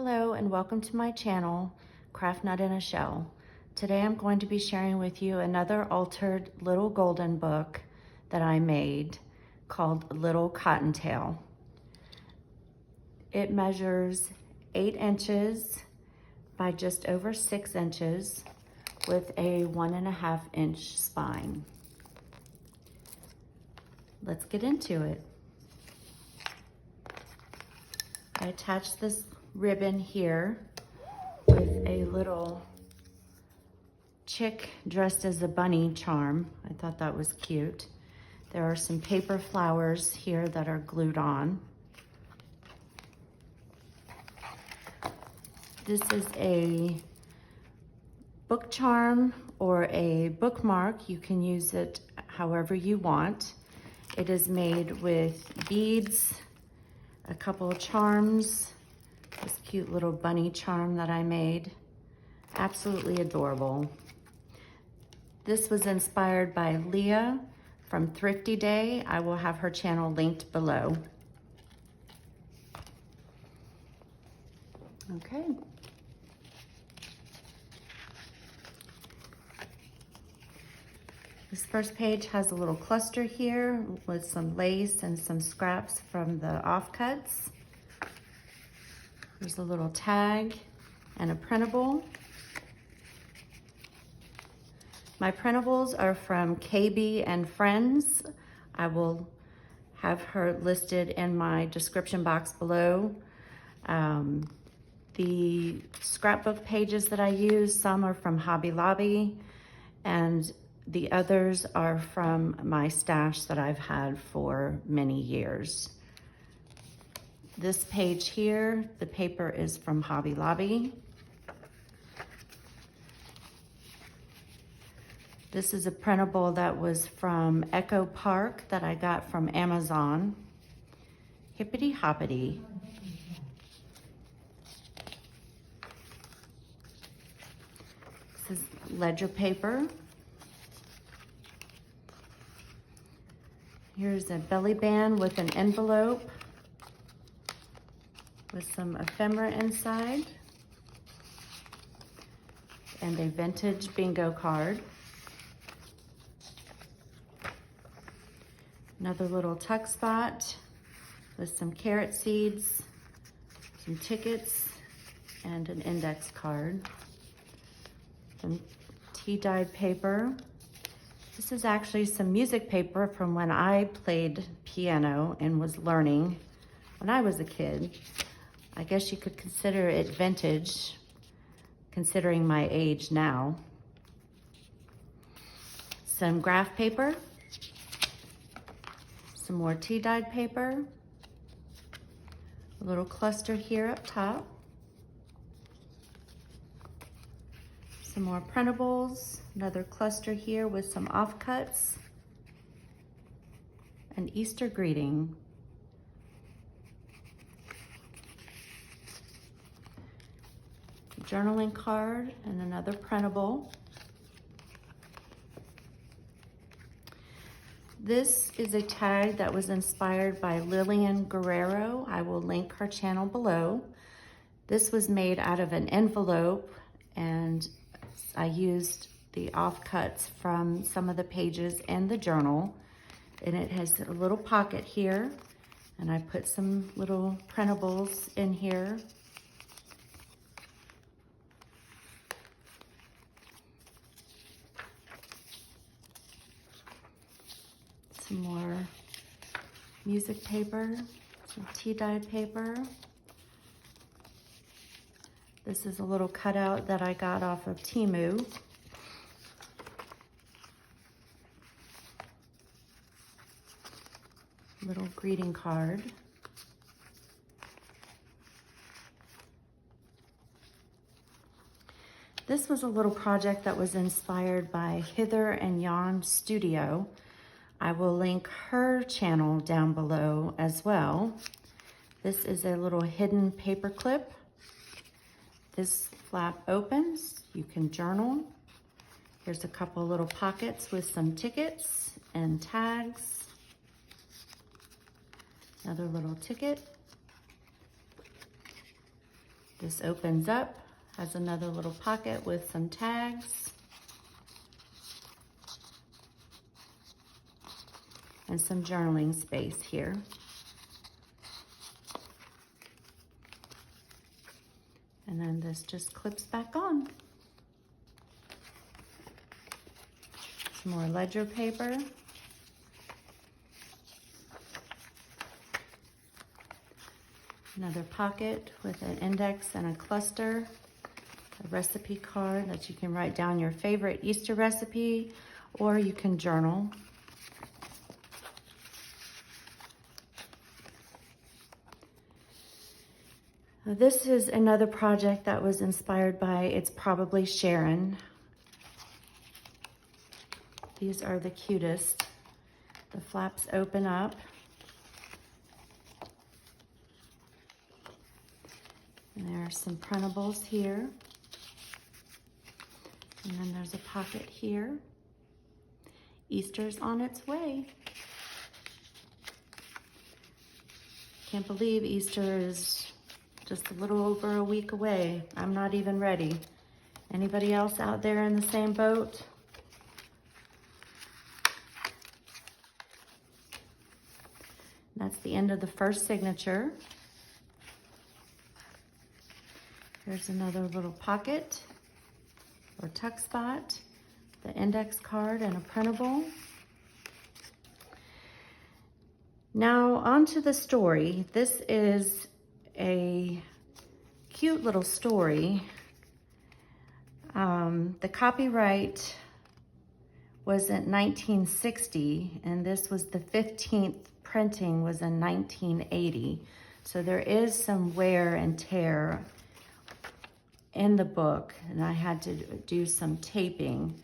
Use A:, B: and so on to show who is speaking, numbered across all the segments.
A: Hello and welcome to my channel, Craft Nut in a Shell. Today I'm going to be sharing with you another altered little golden book that I made called Little Cottontail. It measures 8 inches by just over 6 inches with a 1.5 inch spine. Let's get into it. I attached this ribbon here with a little chick dressed as a bunny charm. I thought that was cute. There are some paper flowers here that are glued on. This is a book charm or a bookmark. You can use it however you want. It is made with beads, a couple of charms, this cute little bunny charm that I made. Absolutely adorable. This was inspired by Leah from Thrifty Day. I will have her channel linked below. Okay. This first page has a little cluster here with some lace and some scraps from the offcuts. There's a little tag and a printable. My printables are from KB and Friends. I will have her listed in my description box below. The scrapbook pages that I use, some are from Hobby Lobby, and the others are from my stash that I've had for many years. This page here, the paper is from Hobby Lobby. This is a printable that was from Echo Park that I got from Amazon. Hippity hoppity. This is ledger paper. Here's a belly band with an envelope with some ephemera inside and a vintage bingo card. Another little tuck spot with some carrot seeds, some tickets, and an index card. Some tea-dyed paper. This is actually some music paper from when I played piano and was learning when I was a kid. I guess you could consider it vintage, considering my age now. Some graph paper, some more tea-dyed paper, a little cluster here up top, some more printables, another cluster here with some offcuts, an Easter greeting, journaling card, and another printable. This is a tag that was inspired by Lillian Guerrero. I will link her channel below. This was made out of an envelope, and I used the offcuts from some of the pages in the journal. And it has a little pocket here, and I put some little printables in here. Some more music paper, some tea-dyed paper. This is a little cutout that I got off of Temu. Little greeting card. This was a little project that was inspired by Hither and Yon Studio. I will link her channel down below as well. This is a little hidden paper clip. This flap opens, you can journal. There's a couple little pockets with some tickets and tags. Another little ticket. This opens up, has another little pocket with some tags. And some journaling space here. And then this just clips back on. Some more ledger paper. Another pocket with an index and a cluster. A recipe card that you can write down your favorite Easter recipe, or you can journal. This is another project that was inspired by It's Probably Sharon. These are the cutest. The flaps open up. And there are some printables here. And then there's a pocket here. Easter's on its way. Can't believe Easter is just a little over a week away. I'm not even ready. Anybody else out there in the same boat? That's the end of the first signature. Here's another little pocket or tuck spot, the index card and a printable. Now onto the story. This is a cute little story. The copyright was in 1960, and this was the 15th printing was in 1980. So there is some wear and tear in the book, and I had to do some taping.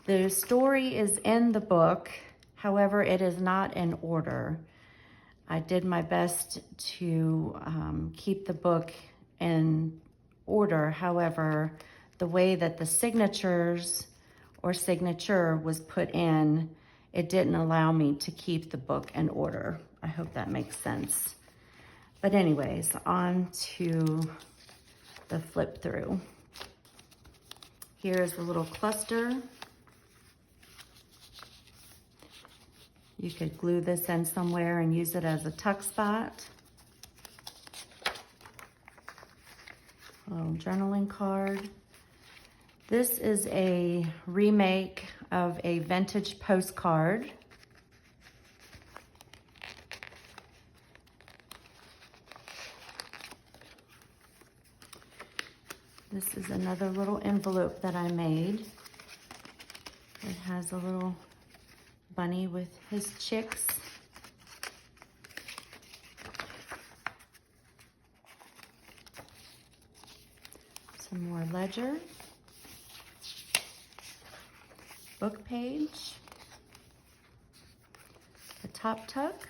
A: The story is in the book, however, it is not in order. I did my best to keep the book in order. However, the way that the signatures or signature was put in, it didn't allow me to keep the book in order. I hope that makes sense. But anyways, on to the flip through. Here's the little cluster. You could glue this in somewhere and use it as a tuck spot. A little journaling card. This is a remake of a vintage postcard. This is another little envelope that I made. It has a little bunny with his chicks. Some more ledger. Book page. A top tuck.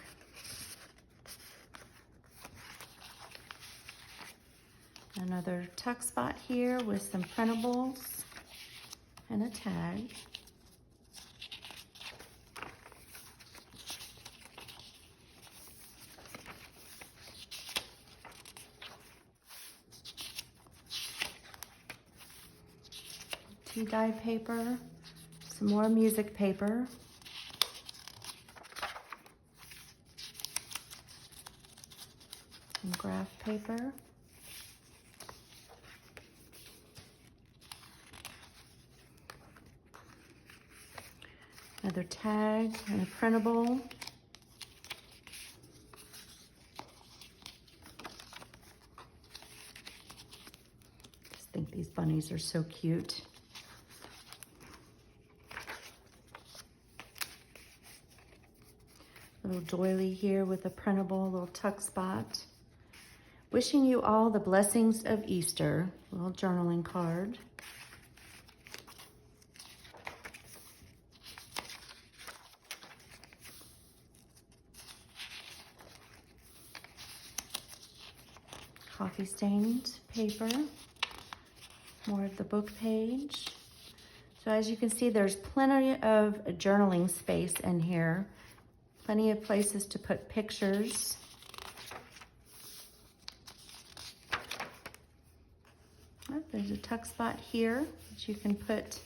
A: Another tuck spot here with some printables and a tag. Tea dye paper, some more music paper, some graph paper, another tag and a printable, I just think these bunnies are so cute. Little doily here with a printable, little tuck spot. Wishing you all the blessings of Easter. Little journaling card. Coffee stained paper. More of the book page. So as you can see, there's plenty of journaling space in here. Plenty of places to put pictures. Oh, there's a tuck spot here that you can put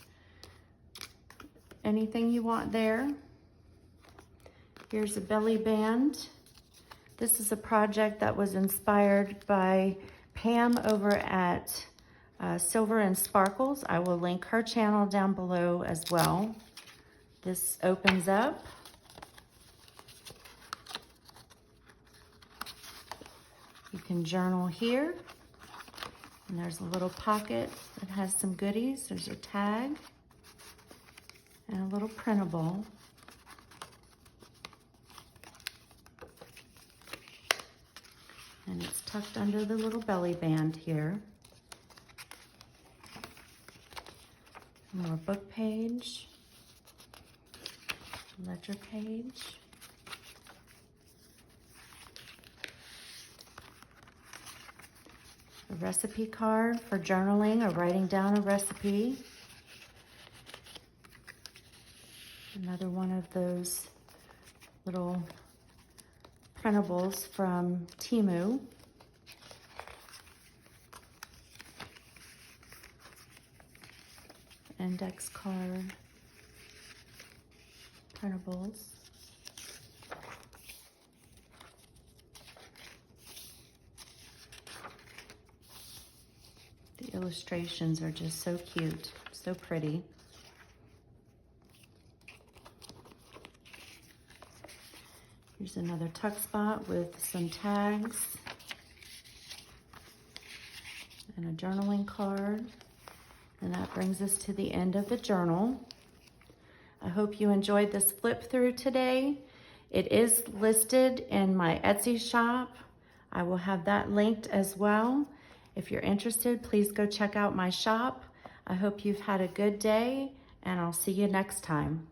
A: anything you want there. Here's a belly band. This is a project that was inspired by Pam over at Silver and Sparkles. I will link her channel down below as well. This opens up. You can journal here. And there's a little pocket that has some goodies. There's a tag and a little printable. And it's tucked under the little belly band here. More book page, ledger page. A recipe card for journaling or writing down a recipe. Another one of those little printables from Temu. Index card printables. The illustrations are just so cute, so pretty. Here's another tuck spot with some tags and a journaling card. And that brings us to the end of the journal. I hope you enjoyed this flip through today. It is listed in my Etsy shop. I will have that linked as well. If you're interested, please go check out my shop. I hope you've had a good day, and I'll see you next time.